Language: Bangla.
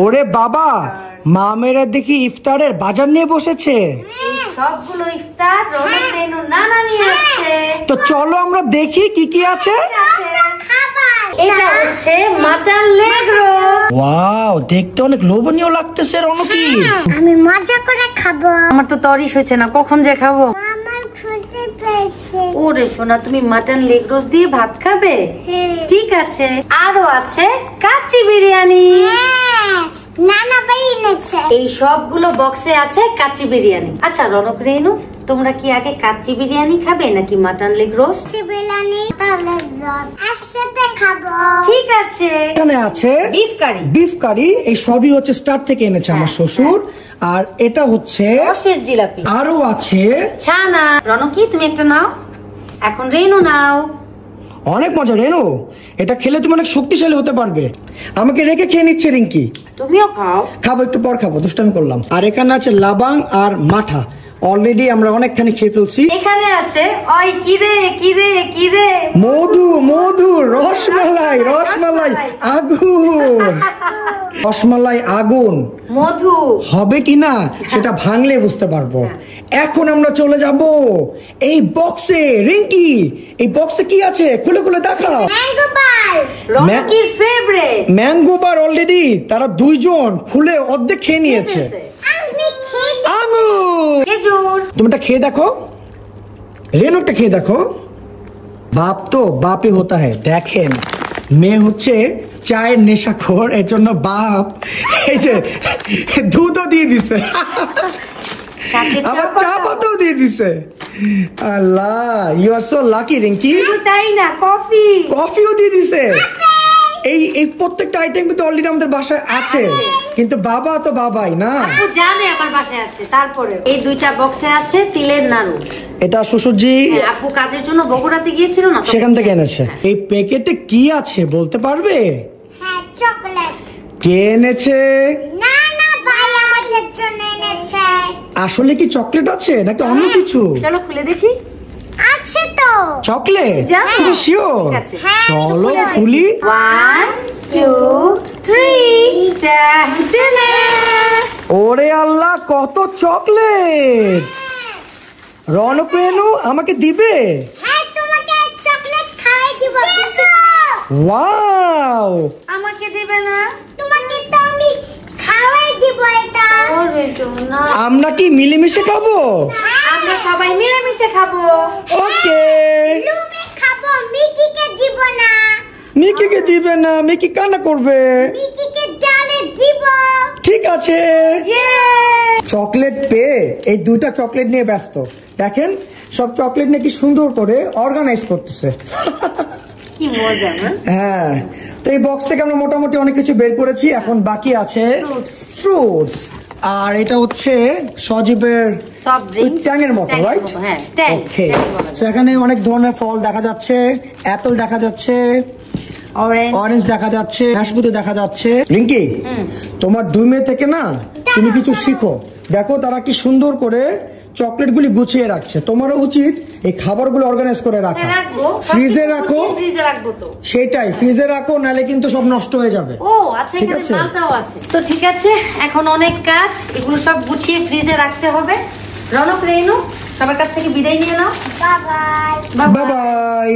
ওরে বাবা, মামেরা দেখি ইফতারের বাজার নিয়ে বসেছে। সবগুলো ইফতার রৌনক রেনু নানা নিয়ে আসছে। তো চলো আমরা দেখি কি কি আছে। এটা হচ্ছে মাটন লেগ রোস্ট। ওয়াও, দেখতে অনেক লোভনীয় লাগতেছে রৌনকি। আমি মজা করে খাবো। আমার তো তরিশ হয়েছে না, কখন যে খাবো। আমার খুঁজে পেয়েছে। ওরে সোনা, তুমি মাটন লেগ রোস্ট দিয়ে ভাত খাবে? ঠিক আছে। আরো আছে কাচ্চি বিরিয়ানি। নানা ভাই এনেছে। এই সবগুলো বক্সে আছে কাচ্চি বিরিয়ানি। আচ্ছা রৌনক রেনু, তোমরা কি আগে কাচ্চি বিরিয়ানি খাবে নাকি মাটন লেগ রোস্ট? বিরিয়ানি তাহলে রোস্ট একসাথে খাবো। ঠিক আছে। এখানে আছে বিফ কারি। বিফ কারি, এই সবই হচ্ছে স্টার থেকে এনেছে আমার শ্বশুর। আর এটা হচ্ছে রসের জিলাপি। আরো আছে ছানা। রৌনকি তুমি একটা নাও, এখন রেনু নাও। অনেক মজা রেনু, এটা খেলে তুমি অনেক শক্তিশালী হতে পারবে। আমাকে রেখে খেয়ে নিচ্ছে রিঙ্কি। তুমিও খাও। খাবো, একটু পর খাবো, দুষ্টামি করলাম। আর এখানে আছে লাবাং আর মাঠা, অলরেডি আমরা অনেকখানি খেয়ে ফেলছি। এখানে আছে ওই কিরে কিরে কিরে মধু মধু, রসমালাই রসমালাই আগুন, রসমালাই আগুন মধু হবে কিনা সেটা ভাঙলে বুঝতে পারবো। এখন আমরা চলে যাব এই বক্সে। রিঙ্কি, এই বক্সে কি আছে খুলে খুলে দেখাও। Mango bar. রৌনকির ফেভারিট ম্যাঙ্গো বার। অলরেডি তারা দুইজন খুলে অর্ধেক খেয়ে নিয়েছে। আমি খেয়ে আঙুর, খেজুর। তুমি এটা খেয়ে দেখো, রেনুটা খেয়ে দেখো। বাপ তো বাপই হতা হ্যায়। দেখেন, মেয়ে হচ্ছে চায়ের নেশাখোর, এর জন্য বাপ এই যে দুধও দিয়ে দিছে, আবার চা পাতাও দিয়ে দিছে। আল্লাহ, you are so lucky Rinki. তাই না, কফি। কফিও দিয়ে দিছে। এই প্রত্যেকটা আইটেম কিন্তু অলরেডি আমাদের বাসায় আছে, কিন্তু বাবা তো বাবাই না। আপু জানে আমার বাসায় আছে। তারপরে এই দুইটা বক্সে আছে তিলের নাড়ু। এটা শ্বশুরজি আপু কাজের জন্য বগুড়াতে গিয়েছিল না, সেখান থেকে এনেছে। এই প্যাকেটে কি আছে বলতে পারবে? হ্যাঁ, চকলেট। কে এনেছে? নানা ভাই আমাদের জন্য এনেছে। আসলে কি চকলেট আছে নাকি অন্য কিছু? চলো খুলে দেখি। আছে তো চকলেট? যাও। তুমি শিওর? ঠিক আছে। চলো খুলি। 1 2 3 ওরে আল্লাহ, কত চকলেট! রৌনক রেনু আমাকে দিবে? হ্যাঁ, তোমাকে চকলেট খাইয়ে দিব। ওয়াও, আমাকে দিবে না? তোমাকে তো আমি খাওয়াই দিব এটা। ওরে সোনা, আমরা কি মিলেমিশে খাবো? আমরা সবাই মিলেমিশে খাবো। ওকে। তুমি খাবো, মিকিকে দিব না। মিকিকে দিবে না? মিকি কান্না করবে। মিকিকে ডালে দিব। ঠিক আছে। ইয়ে! চকলেট পেয়ে এই দুইটা চকলেট নিয়ে ব্যস্ত। দেখেন, সব চকলেট নিয়ে কি সুন্দর করে অর্গানাইজ করতেছে। কি মজা না? হ্যাঁ, তো এই বক্স থেকে আমরা মোটামুটি অনেক কিছু বের করেছি। এখন বাকি আছে ফ্রুটস। আর এটা হচ্ছে সজীবের সফট ড্রিঙ্কস, ট্যাংয়ের মতো, রাইট? হ্যাঁ, ট্যাং। ওকে, সো এখানে অনেক ধরনের ফল দেখা যাচ্ছে। অ্যাপল দেখা যাচ্ছে, অরেঞ্জ দেখা যাচ্ছে, নাশপাতি দেখা যাচ্ছে। রিঙ্কি, তোমার 2 মেয়ে থেকে না তুমি কিছু শিখো। দেখো তারা কি সুন্দর করে চকলেট গুলি গুছিয়ে রাখছে। তোমারও উচিত এই খাবারগুলো অর্গানাইজ করে রাখা। ফ্রিজে রাখো। ফ্রিজে রাখবো তো। সেটাই, ফ্রিজে রাখো, নালে কিন্তু সব নষ্ট হয়ে যাবে। ও আচ্ছা, ঠিক এখানে আছে। মালটাও আছে। তো ঠিক আছে, এখন অনেক কাজ, এগুলো সব গুছিয়ে ফ্রিজে রাখতে হবে। রৌনক রেনু, সবার কাছ থেকে বিদায় নিয়ে নাও। Bye bye. Bye by.